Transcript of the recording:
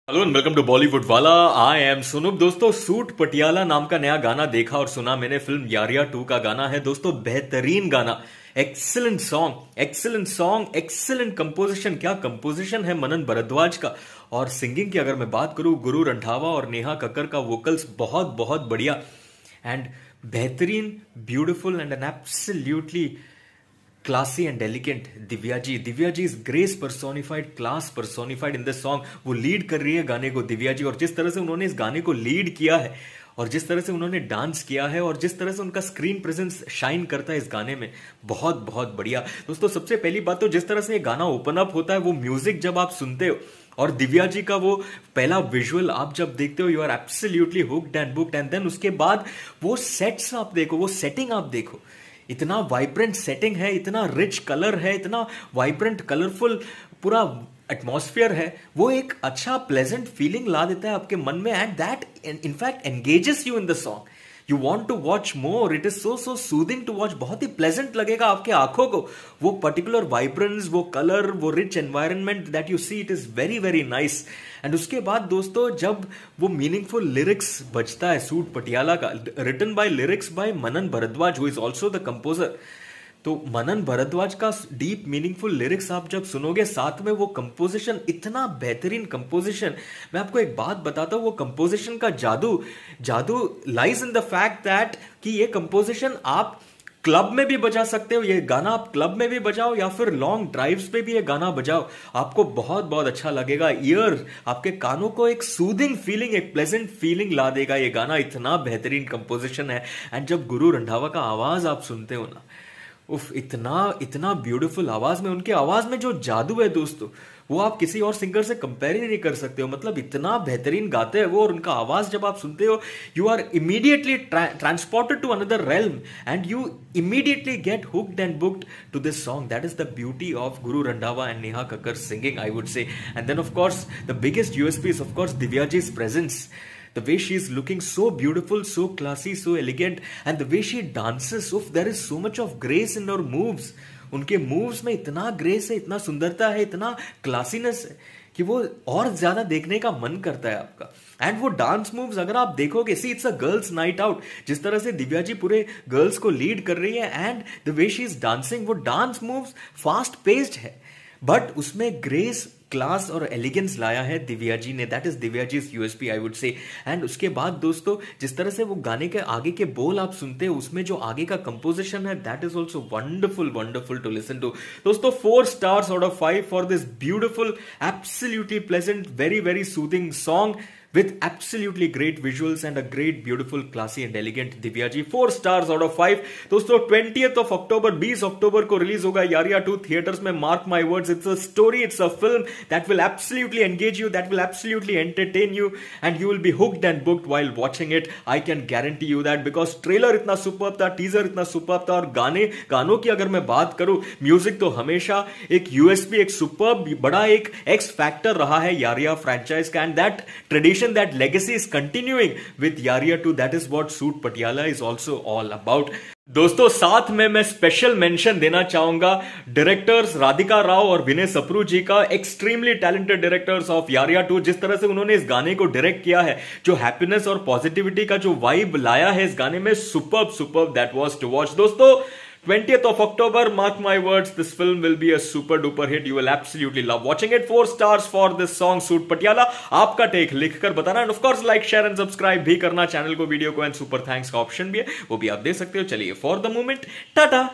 Hello and welcome to Bollywood Wala. I am Sunup. दोस्तों, suit Patiala नाम का नया गाना देखा और सुना मैंने। फिल्म यारिया 2 का गाना है दोस्तों। बेहतरीन गाना, excellent song, excellent song, excellent composition. क्या कंपोजिशन है मनन भरद्वाज का। और सिंगिंग की अगर मैं बात करूं, गुरु रंधावा और नेहा कक्कर का वोकल्स बहुत बहुत बढ़िया एंड बेहतरीन, beautiful and an absolutely classy and elegant. Divya ji is grace personified, class personified in this song. वो लीड कर रही है गाने को दिव्या जी, और जिस तरह से उन्होंने इस गाने को लीड किया है और जिस तरह से उन्होंने डांस किया है और जिस तरह से उनका स्क्रीन प्रेजेंस शाइन करता है इस गाने में, बहुत बहुत बढ़िया। दोस्तों, सबसे पहली बात तो जिस तरह से ये गाना ओपन अप होता है, वो म्यूजिक जब आप सुनते हो और दिव्या जी का वो पहला विजुअल आप जब देखते हो, you are absolutely hooked and booked. And then उसके बाद वो सेट्स आप देखो, वो सेटिंग आप देखो, इतना वाइब्रेंट सेटिंग है, इतना रिच कलर है, इतना वाइब्रेंट कलरफुल पूरा एटमॉस्फेयर है। वो एक अच्छा प्लेजेंट फीलिंग ला देता है आपके मन में and that in fact engages you in the song. You want to watch more. It is so so soothing to watch. बहुत ही प्लेजेंट लगेगा आपके आंखों को। वो पर्टिकुलर वाइब्रेंस, वो कलर, वो rich environment that you see, it is very very nice. And उसके बाद दोस्तों, जब वो मीनिंगफुल लिरिक्स बजता है सूट पटियाला का, written by lyrics by Manan Bhardwaj, who is also the composer. तो मनन भरद्वाज का डीप मीनिंगफुल लिरिक्स आप जब सुनोगे, साथ में वो कंपोजिशन, इतना बेहतरीन कंपोजिशन। मैं आपको एक बात बताता हूं, वो कंपोजिशन का जादू lies in the fact that कि ये कंपोजिशन आप क्लब में भी बजा सकते हो। ये गाना आप क्लब में भी बजाओ या फिर लॉन्ग ड्राइव्स पे भी ये गाना बजाओ, आपको बहुत बहुत अच्छा लगेगा। ईयर, आपके कानों को एक सूदिंग फीलिंग, एक प्लेजेंट फीलिंग ला देगा ये गाना। इतना बेहतरीन कंपोजिशन है। एंड जब गुरु रंधावा का आवाज आप सुनते हो ना, उफ, इतना इतना ब्यूटीफुल आवाज में, उनके आवाज में जो जादू है दोस्तों, वो आप किसी और सिंगर से कंपेयर ही नहीं कर सकते हो। मतलब इतना बेहतरीन गाते हैं वो, और उनका आवाज जब आप सुनते हो, you are immediately transported to another realm and you immediately get hooked and booked to this song. That is the beauty of Guru Randhawa and Neha Kakkar singing, I would say. And then of course the biggest USP is of course Divya ji's presence. The way she is looking so beautiful, so classy, so elegant, and the way she dances, there is so much of grace in her moves. उनके moves में इतना grace है, इतना सुंदरता है, इतना क्लासीनेस है कि वो और ज्यादा देखने का मन करता है आपका। एंड वो डांस मूव्स अगर आप देखोगे, see it's a girls night out. जिस तरह से दिव्या जी पूरे गर्ल्स को लीड कर रही है and the way she is dancing, वो डांस मूव्स फास्ट पेस्ड है, बट उसमें ग्रेस, क्लास और एलिगेंस लाया है दिव्या जी ने। That is Divya ji's USP, I would say. And उसके बाद दोस्तों, जिस तरह से वो गाने के आगे के बोल आप सुनते हो, उसमें जो आगे का कंपोजिशन है, that is also wonderful, wonderful to listen to. दोस्तों, 4 stars out of 5 for this beautiful, absolutely pleasant, very very soothing song with absolutely great visuals and a great, beautiful, classy and elegant Divya ji. 4 stars out of 5। दोस्तों, 20th of October, 20 अक्टूबर को release होगा यारिया 2 theatres में। Mark my words, it's a story, it's a film that will absolutely engage you, that will absolutely entertain you and you will be hooked and booked while watching it. I can guarantee you that, because trailer इतना superb था, teaser इतना superb था, और गानों की अगर मैं बात करूं, म्यूजिक तो हमेशा एक यूएसपी, एक सुपर्ब, बड़ा एक एक्स फैक्टर रहा है यारिया फ्रेंचाइज का। And that tradition, that legacy is continuing with Yaria 2. That is what Suit Patiala is also all about. दोस्तों, साथ में मैं स्पेशल मेंशन देना चाहूंगा डायरेक्टर्स राधिका राव और विनय सप्रू जी का, एक्सट्रीमली टैलेंटेड डायरेक्टर्स ऑफ यारिया 2। जिस तरह से उन्होंने इस गाने को डायरेक्ट किया है, जो हैप्पीनेस और पॉजिटिविटी का जो वाइब लाया है इस गाने में, superb that was to watch. दोस्तों, 20th of October, mark my words, this film will be a super duper hit. You will absolutely love watching it. 4 stars for this song, Suit Patiala. आपका take लिखकर बताना, end of course like, share and subscribe भी करना channel को, video को, and super thanks का option भी है, वो भी आप दे सकते हो। चलिए, फॉर द मोमेंट, टाटा।